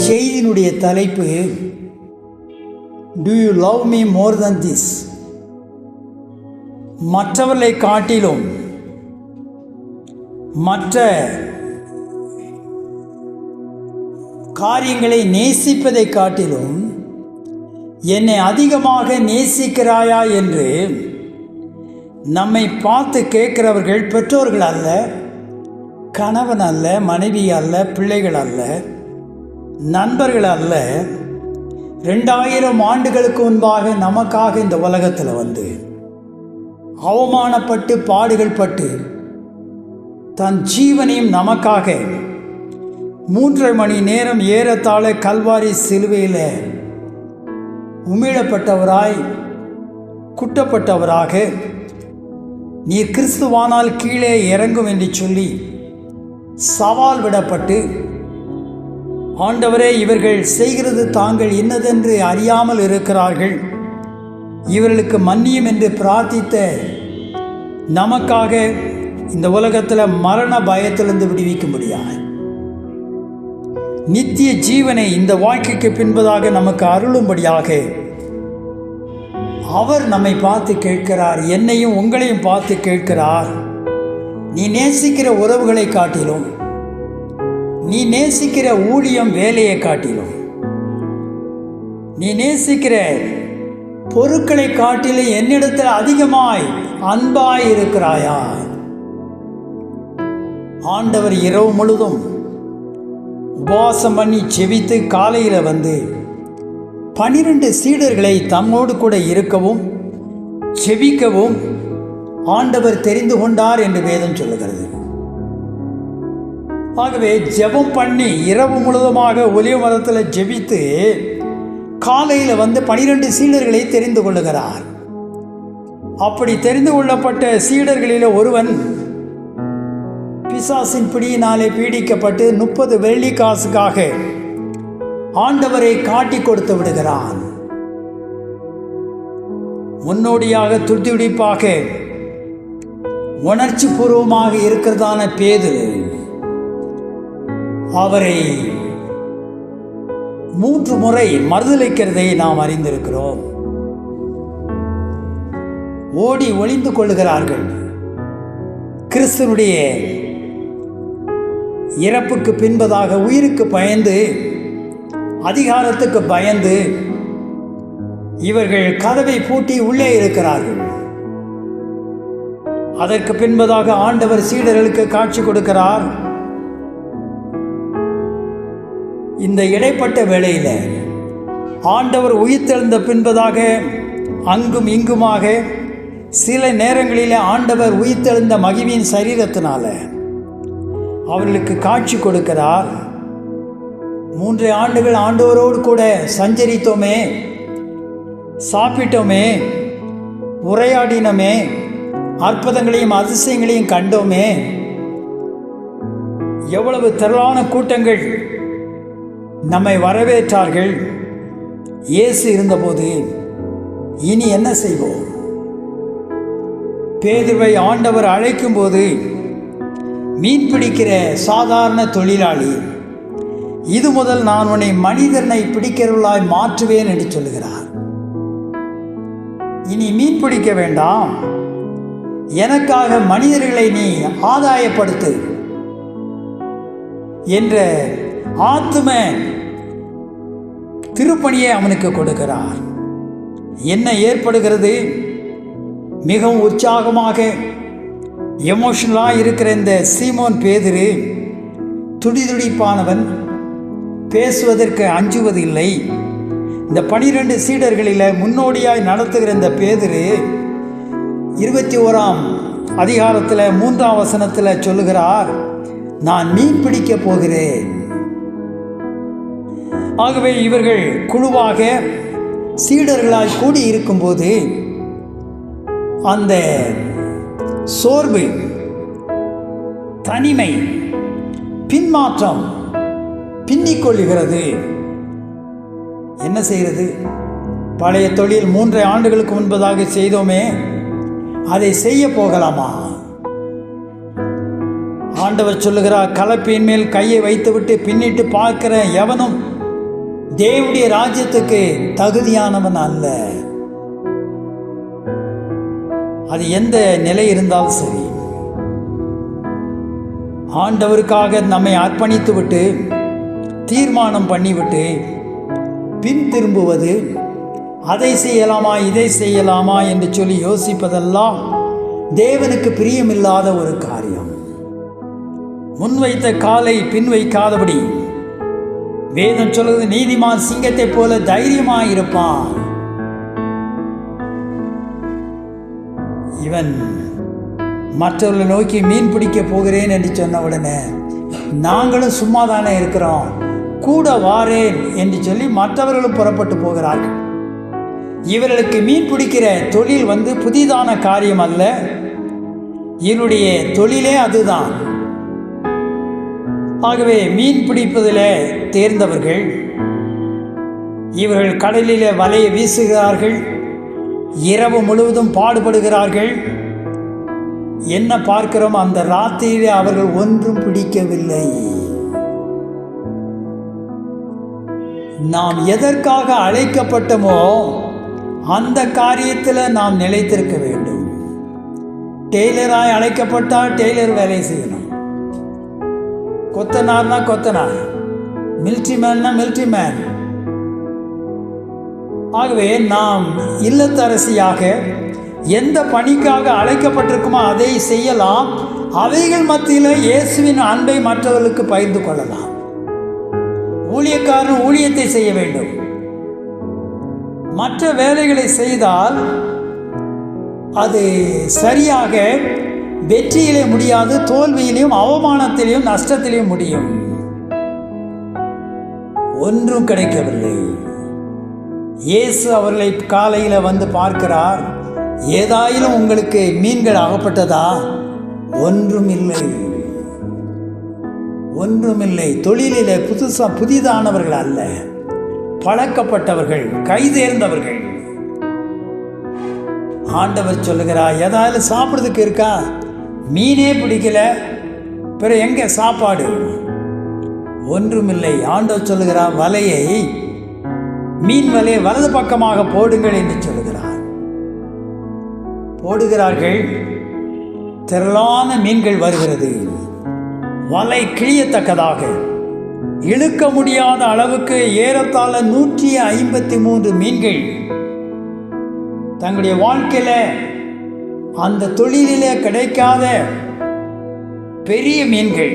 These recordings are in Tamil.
செய்தியினுடைய தலைப்பு to you love me more then this? மற்றவர்களை காட்டிலும் மற்ற காரியங்களை நேசிப்பதை காட்டிலும் என்னை அதிகமாக நேசிக்கிறாயா என்று நம்மை பார்த்து கேட்கிறவர்கள் பெற்றோர்கள் அல்ல, கணவன் அல்ல, மனைவி அல்ல, பிள்ளைகள் அல்ல, நண்பர்கள் அல்ல. 2000 ஆண்டுகளுக்கு முன்பாக நமக்காக இந்த உலகத்தில் வந்து அவமானப்பட்டு பாடுகள் பட்டு தன் ஜீவனையும் நமக்காக 3.5 மணி நேரம் ஏறத்தாழ கல்வாரி சிலுவையில் உமிழப்பட்டவராய் குட்டப்பட்டவராக நீர் கிறிஸ்துவானால் கீழே இறங்கும் என்று சொல்லி சவால் விடப்பட்டு, ஆண்டவரே இவர்கள் செய்கிறது தாங்கள் இன்னதென்று அறியாமல் இருக்கிறார்கள், இவர்களுக்கு மன்னியும் என்று பிரார்த்தித்த நமக்காக இந்த உலகத்தில் மரண பயத்திலிருந்து விடுவிக்கும்படியாக நித்திய ஜீவனை இந்த வாழ்க்கைக்கு பின்பதாக நமக்கு அருளும்படியாக அவர் நம்மை பார்த்து கேட்கிறார். என்னையும் உங்களையும் பார்த்து கேட்கிறார். நீ நேசிக்கிற உறவுகளை காட்டிலும், நீ நேசிக்கிற ஊழியம் வேலையை காட்டிலும், நீ நேசிக்கிற பொருட்களை காட்டிலும் என்னிடத்தில் அதிகமாய் அன்பாய் இருக்கிறாயா? ஆண்டவர் இரவு முழுதும் உபவாசம் பண்ணி செபித்து காலையில் வந்து 12 சீடர்களை தம்மோடு கூட இருக்கவும் செபிக்கவும் ஆண்டவர் தெரிந்து கொண்டார் என்று வேதம் சொல்லுகிறது. ஆகவே ஜெபம் பண்ணி இரவு முழுவதுமாக ஒலிவ மரத்தில் ஜெபித்து காலையில் வந்து 12 சீடர்களை தெரிந்து கொள்ளுகிறார். அப்படி தெரிந்து கொள்ளப்பட்ட சீடர்களில் ஒருவன் பிசாசின் பிடியினாலே பீடிக்கப்பட்டு 30 வெள்ளி காசுக்காக ஆண்டவரை காட்டி கொடுத்து விடுகிறான். முன்னோடியாக துடிதுடிப்பாக உணர்ச்சி பூர்வமாக இருக்கிறதான பேதுரு அவரை 3 முறை மறுதலிக்கிறதை நாம் அறிந்திருக்கிறோம். ஓடி ஒளிந்து கொள்ளுகிறார்கள். கிறிஸ்துனுடைய இறப்புக்கு பின்பதாக உயிருக்கு பயந்து, அதிகாரத்துக்கு பயந்து இவர்கள் கதவை பூட்டி உள்ளே இருக்கிறார்கள். அதற்கு பின்பதாக ஆண்டவர் சீடர்களுக்கு காட்சி கொடுக்கிறார். இந்த இடைப்பட்ட வேளையில் ஆண்டவர் உயிர்த்தெழுந்த பின்பதாக அங்கும் இங்குமாக சில நேரங்களில் ஆண்டவர் உயிர்த்தெழுந்த மகிமையின் சரீரத்தினால அவர்களுக்கு காட்சி கொடுக்கிறார். 3 ஆண்டுகள் ஆண்டவரோடு கூட சஞ்சரித்தோமே, சாப்பிட்டோமே, உரையாடினோமே, அற்புதங்களையும் அதிசயங்களையும் கண்டோமே, எவ்வளவு திரளான கூட்டங்கள் நம்மை வரவேற்றார்கள் இயேசு இருந்தபோது. இனி என்ன செய்வோம்? பேதுருவை ஆண்டவர் அழைக்கும்போது மீன் பிடிக்கிற சாதாரண தொழிலாளி, இது முதல் நான் உன்னை மனிதனை பிடிக்கிறவர்களாய் மாற்றுவேன் என்று சொல்லுகிறார். இனி மீன் பிடிக்க வேண்டாம், எனக்காக மனிதர்களை நீ ஆதாயப்படுத்து என்ற ஆத்தும திருப்பணியை அவனுக்கு கொடுக்கிறார். என்ன ஏற்படுகிறது? மிகவும் உற்சாகமாக எமோஷனலாக இருக்கிற இந்த சீமோன் பேதுரு துடிதுடிப்பானவன், பேசுவதற்கு அஞ்சுவதில்லை. இந்த 12 சீடர்களில் முன்னோடியாய் நடத்துகிற இந்த பேதுரு 21ஆம் அதிகாரத்தில் 3ஆம் வசனத்தில் சொல்லுகிறார், நான் மீன் பிடிக்க போகிறேன். ஆகவே இவர்கள் குழுவாக சீடர்களாய் கூடி இருக்கும்போது அந்த சோர்வு, தனிமை, பின்மாற்றம் பின்னிக்கொள்ளுகிறது. என்ன செய்கிறது? பழைய தொழில் 3 ஆண்டுகளுக்கு முன்பதாக செய்தோமே, அதை செய்ய போகலாமா? ஆண்டவர் சொல்லுகிறார், கலப்பையின் மேல் கையை வைத்துவிட்டு பின்னிட்டு பார்க்கிற எவனும் தேவனுடைய ராஜ்யத்துக்கு தகுதியானவன் அல்ல. அது எந்த நிலை இருந்தாலும் சரி, ஆண்டவருக்காக நம்மை அர்ப்பணித்து விட்டு தீர்மானம் பண்ணிவிட்டு பின் திரும்புவது, அதை செய்யலாமா இதை செய்யலாமா என்று சொல்லி யோசிப்பதெல்லாம் தேவனுக்கு பிரியமில்லாத ஒரு காரியம். முன்வைத்த காலை பின் வைக்காதபடி வேதம் சொல்வது, நீதிமான் சிங்கத்தை போல தைரியமாயிருப்பான். இவன் மற்றவர்களை நோக்கி மீன் பிடிக்க போகிறேன் என்று சொன்ன உடனே, நாங்களும் சும்மா தானே இருக்கிறோம், கூட வாரேன் என்று சொல்லி மற்றவர்களும் புறப்பட்டு போகிறார்கள். இவர்களுக்கு மீன் பிடிக்கிற தொழில் புதிதான காரியம் அல்ல, இவருடைய தொழிலே அதுதான். ஆகவே மீன் பிடிப்பதில் தேர்ந்தவர்கள் இவர்கள் கடலிலே வலையை வீசுகிறார்கள், இரவு முழுவதும் பாடுபடுகிறார்கள். என்ன பார்க்கிறோம்? அந்த ராத்திரியிலே அவர்கள் ஒன்றும் பிடிக்கவில்லை. நாம் எதற்காக அழைக்கப்பட்டோமோ அந்த காரியத்தில் நாம் நிலைத்திருக்க வேண்டும். டெய்லராய் அழைக்கப்பட்டால் டெய்லர் வேலை செய்யணும், கொத்தனார்னா கொத்தனார், மிலிட்ரி மேன்னா மிலிட்ரி மேன். ஆகவே நாம் இல்லத்தரசியாக எந்த பணிக்காக அழைக்கப்பட்டிருக்குமோ அதை செய்யலாம். அவைகள் மத்தியில் இயேசுவின் அன்பை மற்றவர்களுக்கு பகிர்ந்து கொள்ளலாம். ஊழியக்காரன் ஊழியத்தை செய்ய வேண்டும். மற்ற வேலைகளை செய்தால் அது சரியாக வெற்றியிலே முடியாது, தோல்வியிலையும் அவமானத்திலையும் நஷ்டத்திலையும் முடியும். ஒன்றும் கிடைக்கவில்லை. இயேசு அவர்களை காலையில் பார்க்கிறார். ஏதாயிலும் உங்களுக்கு மீன்கள் அகப்பட்டதா? ஒன்றும் இல்லை, ஒன்றுமில்லை. தொழிலில் புதிதானவர்கள் அல்ல, பழக்கப்பட்டவர்கள், கைதேர்ந்தவர்கள். ஆண்டவர் சொல்லுகிறார், ஏதாவது சாப்பிட்றதுக்கு இருக்கா? மீனே பிடிக்கல, பிற எங்க சாப்பாடு? ஒன்றுமில்லை. ஆண்டவர் சொல்லுகிறார், வலையை, மீன் வலையை வலது பக்கமாக போடுங்கள் என்று சொல்லுகிறார். போடுகிறார்கள், திரளான மீன்கள் வருகிறது. வலை கிழியத்தக்கதாக இழுக்க முடியாத அளவுக்கு ஏறத்தாழ 153 மீன்கள் தங்களுடைய வாழ்க்கையில அந்த தொழிலிலே கிடைக்காத பெரிய மீன்கள்,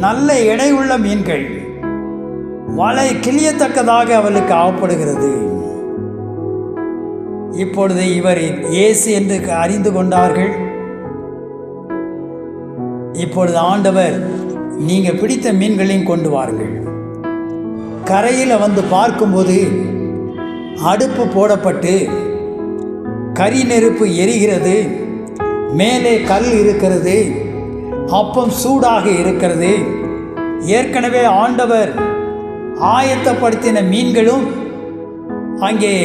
நல்ல எடையுள்ள மீன்கள், வலை கிழியத்தக்கதாக அவளுக்கு ஆகப்படுகிறது. இப்பொழுது இவர் இயேசு என்று அறிந்து கொண்டார்கள். இப்பொழுது ஆண்டவர், நீங்கள் பிடித்த மீன்களையும் கொண்டு வாருங்கள். கரையில் பார்க்கும்போது அடுப்பு போடப்பட்டு கரி நெருப்பு எரிகிறது, மேலே கல் இருக்கிறது, அப்பம் சூடாக இருக்கிறது. ஏற்கனவே ஆண்டவர் ஆயத்தப்படுத்தின மீன்களும் அங்கே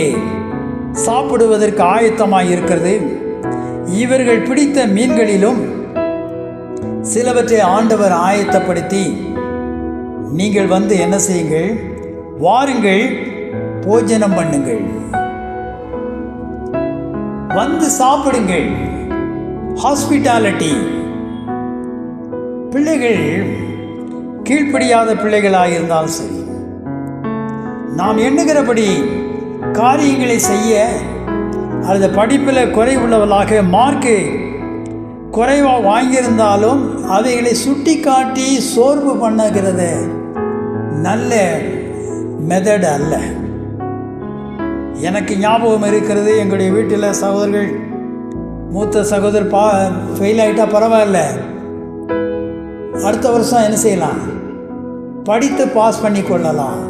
சாப்பிடுவதற்கு ஆயத்தமாக இருக்கிறது. இவர்கள் பிடித்த மீன்களிலும் சிலவற்றை ஆண்டவர் ஆயத்தப்படுத்தி, நீங்கள் என்ன செய்யுங்கள், வாருங்கள், போஜனம் பண்ணுங்கள், சாப்பிடுங்கள். ஹாஸ்பிட்டாலிட்டி. பிள்ளைகள் கீழ்ப்படியாத பிள்ளைகளாக இருந்தாலும் சரி, நாம் எண்ணுகிறபடி காரியங்களை செய்ய அல்லது படிப்பில் குறைவுள்ளவர்களாக மார்க்கு குறைவாக வாங்கியிருந்தாலும் அவைகளை சுட்டி காட்டி சோர்வு பண்ணுகிறது நல்ல மெத்தட் அல்ல. எனக்கு ஞாபகம் இருக்கிறது, எங்களுடைய வீட்டில் சகோதரர்கள், மூத்த சகோதரர் ஃபெயில் ஆகிட்டா பரவாயில்ல, அடுத்த வருஷம் என்ன செய்யலாம், படித்து பாஸ் பண்ணி கொள்ளலாம்.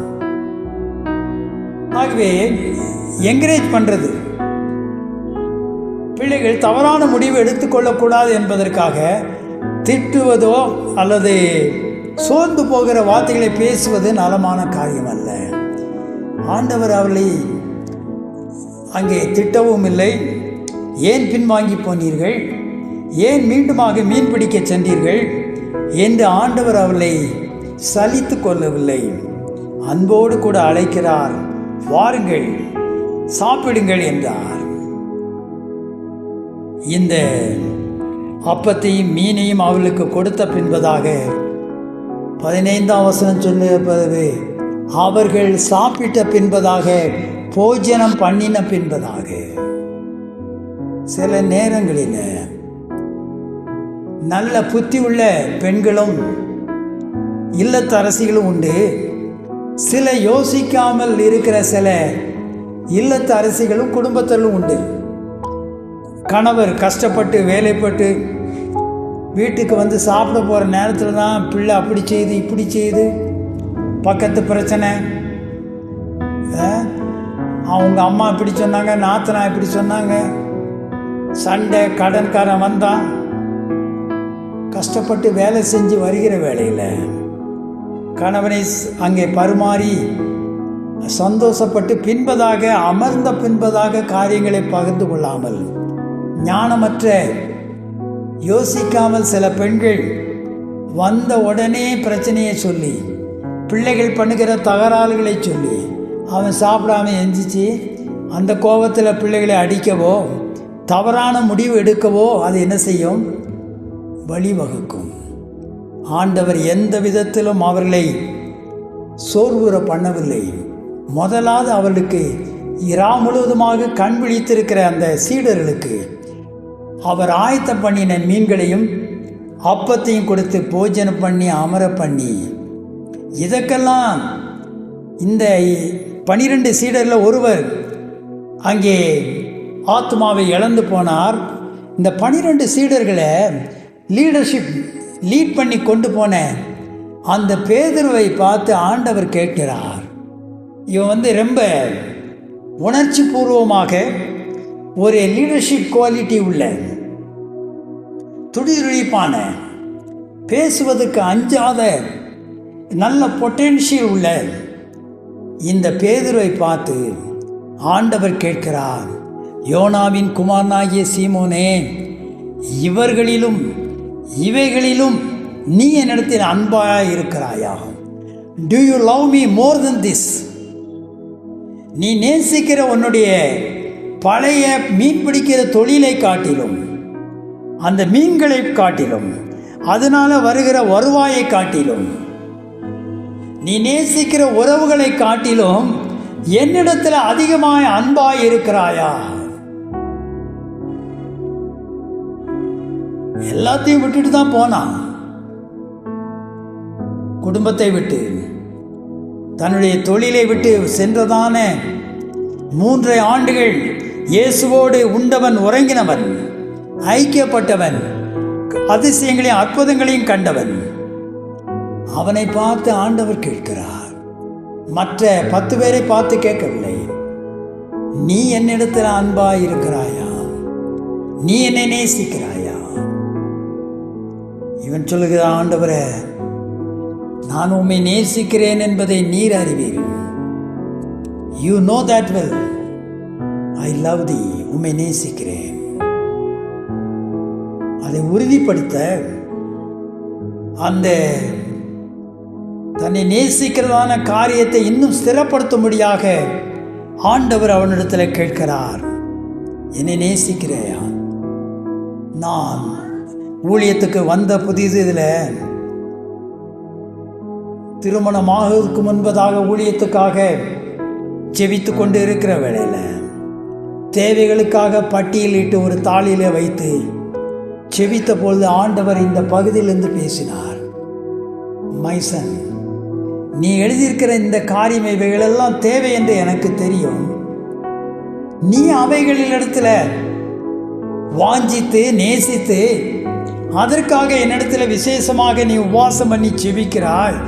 ஆகவே என்கரேஜ் பண்ணுறது, பிள்ளைகள் தவறான முடிவு எடுத்துக்கொள்ளக்கூடாது என்பதற்காக திட்டுவதோ அல்லது சோர்ந்து போகிற வார்த்தைகளை பேசுவது நலமான காரியம் அல்ல. ஆண்டவர் அவர்களை அங்கே திட்டவும் இல்லை. ஏன் பின்வாங்கி போனீர்கள், ஏன் மீண்டுமாக மீன் பிடிக்க சென்றீர்கள் என்று ஆண்டவர் அவர்களை சலித்து கொள்ளவில்லை. அன்போடு கூட அழைக்கிறார். வாருங்கள், சாப்பிடுங்கள் என்றார். இந்த அப்பத்தையும் மீனையும் அவர்களுக்கு கொடுத்த பின்பதாக 15ஆம் வசனம் சொல்லுவது, அவர்கள் சாப்பிட்ட பின்பதாக, போஜனம் பண்ணின பின்பதாக. சில நேரங்களில் நல்ல புத்தி உள்ள பெண்களும் இல்லத்தரசிகளும் உண்டு. சில யோசிக்காமல் இருக்கிற சில இல்லத்து அரசிகளும் குடும்பத்திலும் உண்டு. கணவர் கஷ்டப்பட்டு வேலைப்பட்டு வீட்டுக்கு வந்து சாப்பிட போகிற நேரத்தில் தான் பிள்ளை அப்படி செய்து இப்படி செய்து, பக்கத்து பிரச்சனை, அவங்க அம்மா இப்படி சொன்னாங்க, நாத்தனா இப்படி சொன்னாங்க, சண்டை, கடன்காரன் வந்தான். கஷ்டப்பட்டு வேலை செஞ்சு வருகிற வேளையில் கணவனை அங்கே பரிமாறி சந்தோஷப்பட்டு பின்பதாக அமர்ந்த பின்பதாக காரியங்களை பகிர்ந்து கொள்ளாமல், ஞானமற்ற யோசிக்காமல் சில பெண்கள் வந்த உடனே பிரச்சனையை சொல்லி, பிள்ளைகள் பண்ணுகிற தகராறுகளை சொல்லி, அவன் சாப்பிடாம எந்திரிச்சு அந்த கோபத்தில் பிள்ளைகளை அடிக்கவோ தவறான முடிவு எடுக்கவோ அது என்ன செய்யும்? வழிவகுக்கும். ஆண்டவர் எந்த விதத்திலும் அவர்களை சோர்வுற பண்ணவில்லை. முதலாவது அவர்களுக்கு இரா முழுவதுமாக கண் விழித்திருக்கிற அந்த சீடர்களுக்கு அவர் ஆயத்தம் பண்ணின மீன்களையும் அப்பத்தையும் கொடுத்து போஜனம் பண்ணி அமர பண்ணி, இதற்கெல்லாம் இந்த 12 சீடரில் ஒருவர் அங்கே ஆத்மாவை இழந்து போனார். இந்த 12 சீடர்களை லீட் பண்ணி கொண்டு போன அந்த பேதுருவை பார்த்து ஆண்டவர் கேட்கிறார். இவன் ரொம்ப உணர்ச்சி பூர்வமாக ஒரு லீடர்ஷிப் குவாலிட்டி உள்ள, துடிதுடிப்பான, பேசுவதற்கு அஞ்சாத, நல்ல பொட்டென்ஷியல் உள்ள இந்த பேதுருவை பார்த்து ஆண்டவர் கேட்கிறார், யோனாவின் குமாரனாகிய சீமோனே, இவர்களிலும் இவைகளிலும் நீ என்னிடத்தில் அன்பாக இருக்கிறாயா? Do you love me more than this? நீ நேசிக்கிற உன்னுடைய பழைய மீன் பிடிக்கிற தொழிலை காட்டிலும், அந்த மீன்களை காட்டிலும், அதனால வருகிற வருவாயை காட்டிலும், நீ நேசிக்கிற உறவுகளை காட்டிலும் என்னிடத்தில் அதிகமாய் அன்பாய் இருக்கிறாயா? எல்லாத்தையும் விட்டுட்டு தான் போனான். குடும்பத்தை விட்டு, தன்னுடைய தொழிலை விட்டு சென்றதான 3 ஆண்டுகள் இயேசுவோடு உண்டவன், உறங்கினவன், ஐக்கியப்பட்டவன், அதிசயங்களையும் அற்புதங்களையும் கண்டவன். அவனை பார்த்து ஆண்டவர் கேட்கிறார். மற்ற 10 பேரை பார்த்து கேட்கவில்லை. நீ என்னிடத்தில் அன்பாய் இருக்கிறாயா? நீ என்னை நேசிக்கிறாயா? இவன் சொல்லுகிறான், ஆண்டவரே, நான் உம்மை நேசிக்கிறேன் என்பதை நீர் அறிவீர். You know that well. I love thee. உம்மை நேசிக்கிறேன். அதை உறுதிப்படுத்த, அந்த தன்னை நேசிக்கிறதான காரியத்தை இன்னும் ஸ்திரப்படுத்தும்படியாக ஆண்டவர் அவனிடத்தில் கேட்கிறார், என்னை நேசிக்கிறையா? நான் ஊழியத்துக்கு வந்த புதிது, இதில் திருமணமாகிறதுக்கு முன்பதாக ஊழியத்துக்காக ஜெபித்து கொண்டு இருக்கிற வேளையில் தேவைகளுக்காக பட்டியலிட்டு ஒரு தாளியில் வைத்து ஜெபித்த பொழுது ஆண்டவர் இந்த பகுதியிலிருந்து பேசினார். மைசன், நீ எழுதியிருக்கிற இந்த காரியம் இவைகளெல்லாம் தேவை என்று எனக்கு தெரியும். நீ அவைகளிடத்தில் வாஞ்சித்து நேசித்து அதற்காக என்னிடத்தில் விசேஷமாக நீ உபவாசம் பண்ணி ஜெபிக்கிறாய்.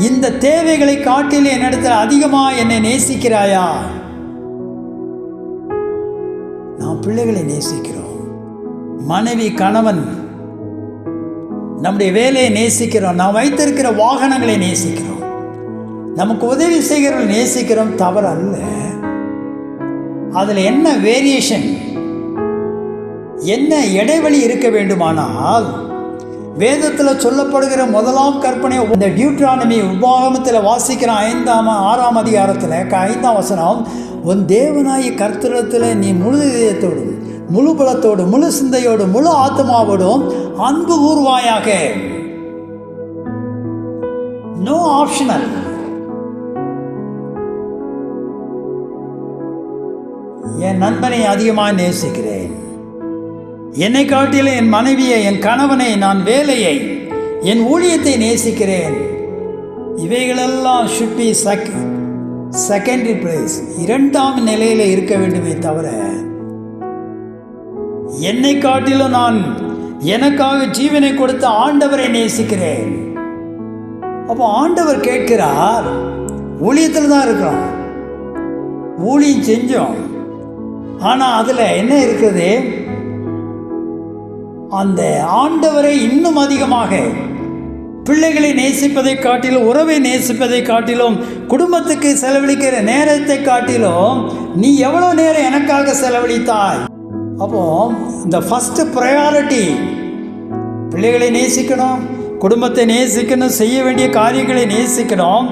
இந்த தேவைகளை காட்டில் என்னிடத்தில் அதிகமாக என்னை நேசிக்கிறாயா? நாம் பிள்ளைகளை நேசிக்கிறோம், மனைவி, கணவன், நம்முடைய வேலையை நேசிக்கிறோம், நாம் வைத்திருக்கிற வாகனங்களை நேசிக்கிறோம், நமக்கு உதவி செய்கிறவர்கள் நேசிக்கிறோம், தவறு அல்ல. அதில் என்ன வேரியேஷன், என்ன இடைவெளி இருக்க வேண்டுமானால், வேதத்தில் சொல்லப்படுகிற முதலாம் கற்பனை இந்த டியூட்ரானமி உபாகமத்தில் வாசிக்கிற 6ஆம் அதிகாரத்தில் 5ஆம் வசனம், உன் தேவனாய கர்த்தரிடத்தில் நீ முழு இதயத்தோடும் முழு பலத்தோடும் முழு சிந்தையோடும் முழு ஆத்மாவோடும் அன்பு கூர்வாயாக. No optional. என் நண்பனை அதிகமாக நேசிக்கிறேன், என்னை காட்டிலும் என் மனைவியை, என் கணவனை, நான் வேலையை, என் ஊழியத்தை நேசிக்கிறேன். இவைகளெல்லாம் ஷுட் பி செகண்டரி பிளேஸ், 2ஆம் நிலையில் இருக்க வேண்டுமே தவிர, என்னை காட்டிலும் நான் எனக்காக ஜீவனை கொடுத்த ஆண்டவரை நேசிக்கிறேன். அப்போ ஆண்டவர் கேட்கிறார், ஊழியத்தில் தான் இருக்கிறோம், ஊழியம் செஞ்சோம், ஆனால் அதில் என்ன இருக்குது? அந்த ஆண்டவரை இன்னும் அதிகமாக பிள்ளைகளை நேசிப்பதை காட்டிலும், உறவை நேசிப்பதை காட்டிலும், குடும்பத்துக்கு செலவழிக்கிற நேரத்தை காட்டிலும் நீ எவ்வளோ நேரம் எனக்காக செலவழித்தாய்? அப்போ இந்த ஃபஸ்ட்டு ப்ரையாரிட்டி பிள்ளைகளை நேசிக்கணும், குடும்பத்தை நேசிக்கணும், செய்ய வேண்டிய காரியங்களை நேசிக்கணும்.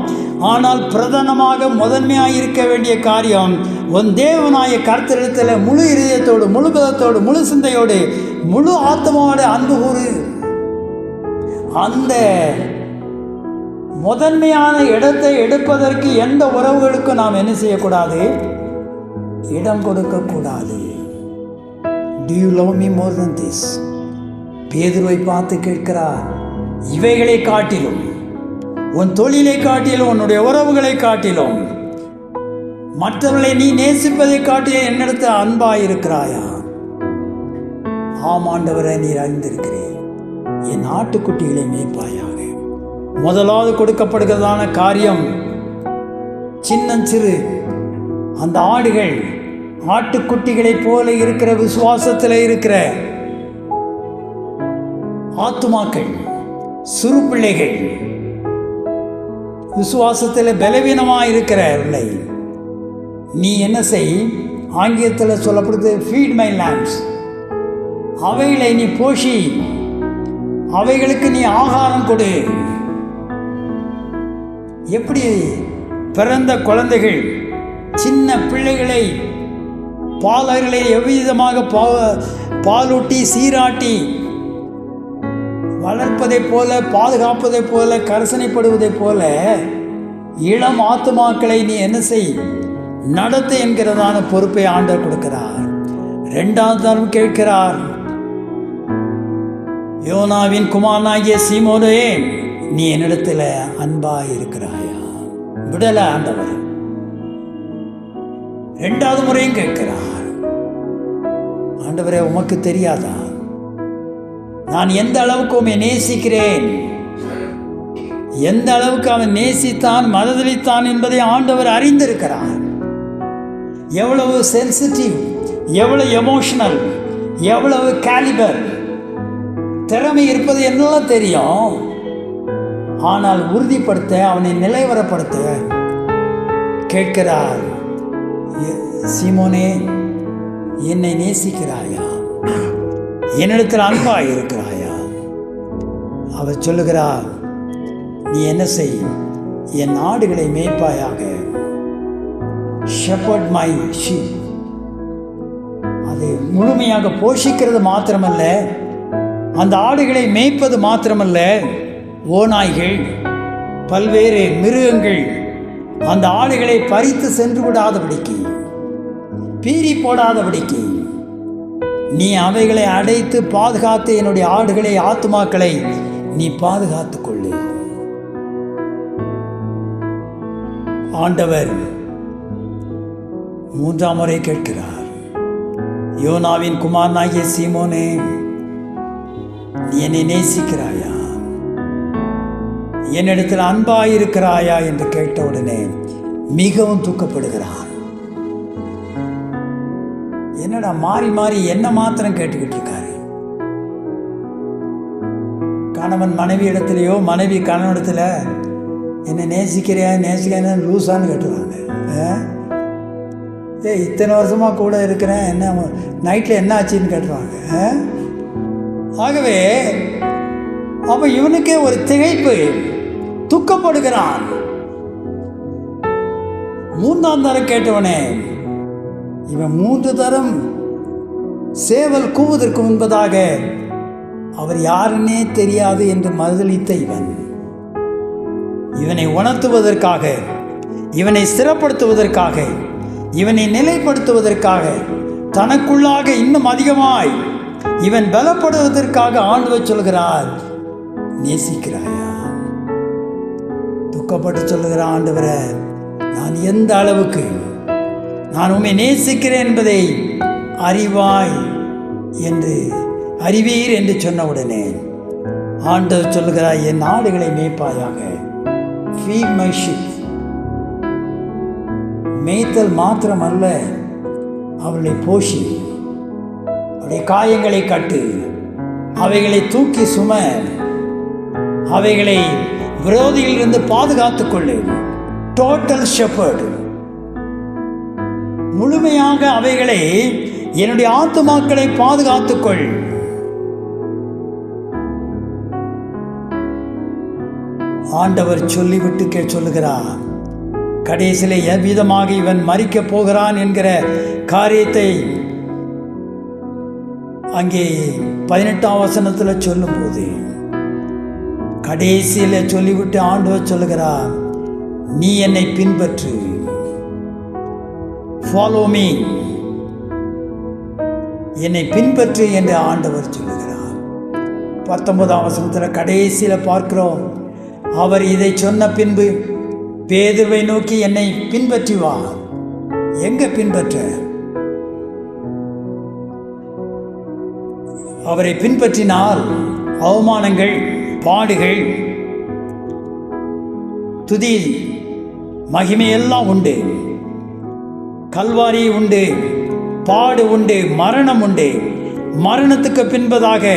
ஆனால் பிரதானமாக முதன்மையாக இருக்க வேண்டிய காரியம், உன் தேவனாய கர்த்தரிடத்தில் முழு இதயத்தோடு முழு பலத்தோடு முழு சிந்தையோடு முழு ஆத்மாவோடு அன்பு கூறு. அந்த முதன்மையான இடத்தை எடுப்பதற்கு எந்த உறவுகளுக்கும் நாம் என்ன செய்யக்கூடாது? இடம் கொடுக்கக்கூடாது. Do you love me more than this? பேதுருவை பார்த்து கேட்கிறார், இவைகளை காட்டிலும், உன் தொழிலை காட்டிலும், உன்னுடைய உறவுகளை காட்டிலும், மற்றவர்களை நீ நேசிப்பதை காட்டிலும் என்னிடத்தில் அன்பாயிருக்கிறாயா? ஆம் ஆண்டவரை, நீர் அறிந்திருக்கிறேன், என் ஆட்டுக்குட்டிகளை மேய்ப்பாயாக. முதலாவது கொடுக்கப்படுகிறதான காரியம், சின்னஞ்சிறு அந்த ஆடுகள் ஆட்டுக்குட்டிகளைப் போல இருக்கிற விசுவாசத்தில் இருக்கிற ஆத்துமாக்கள், சிறு பிள்ளைகள், விசுவாசத்தில் பலவீனமாக இருக்கிறவர்களை நீ என்ன செய்? ஆங்கிலத்தில் சொல்லப்படுது ஃபீட் மை லேம்ப்ஸ். அவைகளை நீ போஷி, அவைகளுக்கு நீ ஆகாரம் கொடு. எப்படி பிறந்த குழந்தைகள், சின்ன பிள்ளைகளை, பாலர்களை எவ்விதமாக பாலூட்டி சீராட்டி வளர்ப்பதைப் போல, பாதுகாப்பதைப் போல, கரசனைப்படுவதைப் போல இளம் ஆத்துமாக்களை நீ என்ன செய்? நடத்த என்கிறதான பொறுப்பை ஆண்டவர் கொடுக்கிறார். 2ஆம் தரம் கேட்கிறார், யோனாவின் குமாரனாகிய சீமோனே, நீ என்னிடத்தில் அன்பாய் இருக்கிறாயா? விடல ஆண்டவர். 2வது முறையும் கேட்கிறார், ஆண்டவரே, உமக்கு தெரியாதா நான் எந்த அளவுக்கு உம்மை நேசிக்கிறேன்? எந்த அளவுக்கு அவன் நேசித்தான், மனதளித்தான் என்பதை ஆண்டவர் அறிந்திருக்கிறார். எவ்வளவு சென்சிட்டிவ், எவ்வளவு எமோஷனல், எவ்வளவு கேலிபர் திறமை இருப்பது என்னெல்லாம் தெரியும். ஆனால் உறுதிப்படுத்த, அவனை நிலைவரப்படுத்த கேட்கிறார், சீமோனே, என்னை நேசிக்கிறாயா? என்னிடத்தில் அன்பாய் இருக்கிறாயா? அவர் சொல்லுகிறார், நீ என்ன செய்? என் ஆடுகளை மேய்ப்பாயாக. Shepherd my sheep. அதை முழுமையாக போஷிக்கிறது மாத்திரமல்ல, அந்த ஆடுகளை மேய்ப்பது மாத்திரமல்ல, ஓநாய்கள், பல்வேறு மிருகங்கள் அந்த ஆடுகளை பறித்து சென்று விடாதபடிக்கு, பீறி போடாதபடிக்கு நீ அவைகளை அடைத்து பாதுகாத்து என்னுடைய ஆடுகளை, ஆத்துமாக்களை நீ பாதுகாத்துக் கொள்ளு. ஆண்டவர் 3ஆம் முறை கேட்கிறார், யோனாவின் குமாரனாகிய சீமோனே, நீ என்னை நேசிக்கிறாயா? என்னிடத்தில் அன்பாயிருக்கிறாயா என்று கேட்டவுடனே மிகவும் துக்கப்படுகிறான். என்னடா மாறி மாறி என்ன மாத்திரம் கேட்டுக்கிட்டு இருக்காரு? கணவன் மனைவி இடத்துலையோ, மனைவி கணவன் இடத்துல என்னை நேசிக்கிறேன் லூசான்னு கேட்டுருவாங்க. இத்தனை வருஷமாக கூட இருக்கிறேன், என்ன நைட்டில் என்ன ஆச்சுன்னு கேட்டுருவாங்க. ஆகவே அப்ப இவனுக்கே ஒரு திகைப்பு, துக்கப்படுகிறான். மூன்றாம் தரம் கேட்டவனே, இவன் 3 தரம் சேவல் கூவதற்கு முன்பதாக அவர் யாருன்னே தெரியாது என்று மறுதளித்த இவனை உணர்த்துவதற்காக, இவனை ஸ்திரப்படுத்துவதற்காக, இவனை நிலைப்படுத்துவதற்காக, தனக்குள்ளாக இன்னும் அதிகமாய் இவன் பலப்படுவதற்காக ஆண்டவர் சொல்கிறார், நேசிக்கிறாயா? துக்கப்பட்டு சொல்லுகிற ஆண்டவரே, நான் எந்த அளவுக்கு நான் உம்மை நேசிக்கிறேன் என்பதை அறிவீர் என்று சொன்ன உடனே ஆண்டவர் சொல்லுகிறார், என் ஆடுகளை மேய்ப்பாயாக. Feed my sheep. மேய்த்தல் மாத்திரம் அல்ல, அவர்களை போஷி, அவருடைய காயங்களை கட்டு, அவைகளை தூக்கி சும, அவைகளை விரோதிகளிலிருந்து பாதுகாத்துக் கொள்ளு. Total shepherd. முழுமையாக அவைகளை, என்னுடைய ஆத்துமாக்களை பாதுகாத்துக்கொள். ஆண்டவர் சொல்லிவிட்டு சொல்லுகிறார், கடைசியிலே எவ்விதமாக இவன் மரிக்கப் போகிறான் என்கிற காரியத்தை அங்கே 18ஆம் வசனத்தில் சொல்லும்போது, கடைசியில் சொல்லிவிட்டு ஆண்டவர் சொல்லுகிறார், நீ என்னை பின்பற்று, ஃபாலோ மீ, என்னை பின்பற்று என்று ஆண்டவர் சொல்லுகிறார். 19ஆம் வசனத்தில் கடைசியில் பார்க்கிறோம், அவர் இதை சொன்ன பின்பு பேதுருவை நோக்கி, என்னை பின்பற்றி வா. எங்க பின்பற்ற? அவரை பின்பற்றினால் அவமானங்கள், பாடுகள், துதி, மகிமையெல்லாம் உண்டு. கல்வாரி உண்டு, பாடு உண்டு, மரணம் உண்டு. மரணத்துக்கு பின்பதாக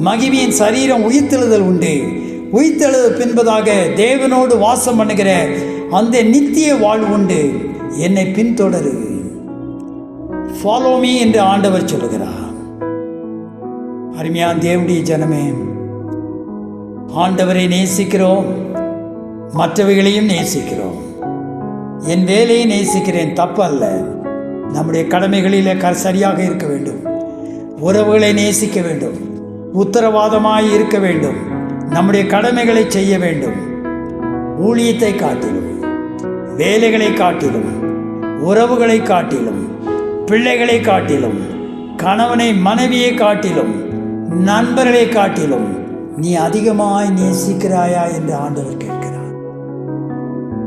மகிமையின் சரீரம் உயிர்த்தெழுதல் உண்டு. உயிர்த்தெழுதல் பின்பதாக தேவனோடு வாசம் பண்ணுகிற அந்த நித்திய வாழ்வு உண்டு. என்னை பின்தொடரு, ஃபாலோ மீ என்று ஆண்டவர் சொல்லுகிறார். அருமையான தேவனுடைய ஜனமே, ஆண்டவரை நேசிக்கிறோம், மற்றவைகளையும் நேசிக்கிறோம். என் வேலையை நேசிக்கிறேன், தப்பு அல்ல. நம்முடைய கடமைகளில் சரியாக இருக்க வேண்டும். உறவுகளை நேசிக்க வேண்டும், உத்தரவாதமாய் இருக்க வேண்டும், நம்முடைய கடமைகளை செய்ய வேண்டும். ஊழியத்தை காட்டிலும், வேலைகளை காட்டிலும், உறவுகளை காட்டிலும், பிள்ளைகளை காட்டிலும், கணவனை மனைவியை காட்டிலும், நண்பர்களை காட்டிலும் நீ அதிகமாய் நேசிக்கிறாயா என்று ஆண்டவர் கேட்கிறார்.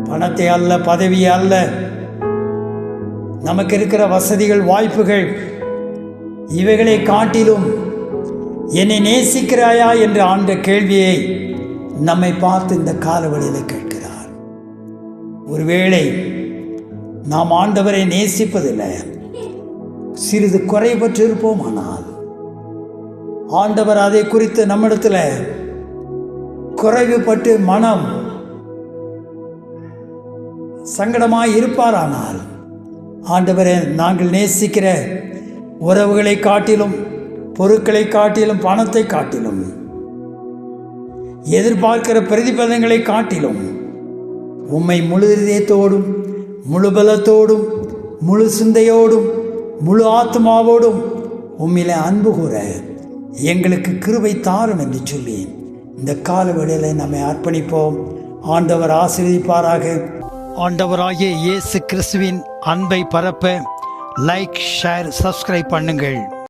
பணத்தை அல்ல, பதவியை அல்ல, நமக்கு இருக்கிற வசதிகள், வாய்ப்புகள், இவைகளை காட்டிலும் என்னை நேசிக்கிறாயா என்று ஆண்ட கேள்வியை நம்மை பார்த்து இந்த காலவழியில் கேட்கிறார். ஒருவேளை நாம் ஆண்டவரை நேசிப்பதில்லை, சிறிது குறைபற்று இருப்போமானால் ஆண்டவர் அதை குறித்து நம்மிடத்தில் குறைவுபட்டு மனம் சங்கடமாய் இருப்பாரானால், ஆண்டவரே, நாங்கள் நேசிக்கிற உறவுகளை காட்டிலும், பொருட்களை காட்டிலும், பணத்தை காட்டிலும், எதிர்பார்க்கிற பிரதிபலங்களை காட்டிலும் உம்மை முழு இதயத்தோடும், முழு பலத்தோடும், முழு சிந்தையோடும், முழு ஆத்மாவோடும் உம்மிலே அன்பு கூற எங்களுக்கு கிருபை தாரும் என்று சொல்லி இந்த காலவெளியில் நம்மை அர்ப்பணிப்போம். ஆண்டவர் ஆசீர்வதிப்பாராக. ஆண்டவராகிய இயேசு கிறிஸ்துவின் அன்பை பரப்ப லைக், ஷேர், சப்ஸ்கிரைப் பண்ணுங்கள்.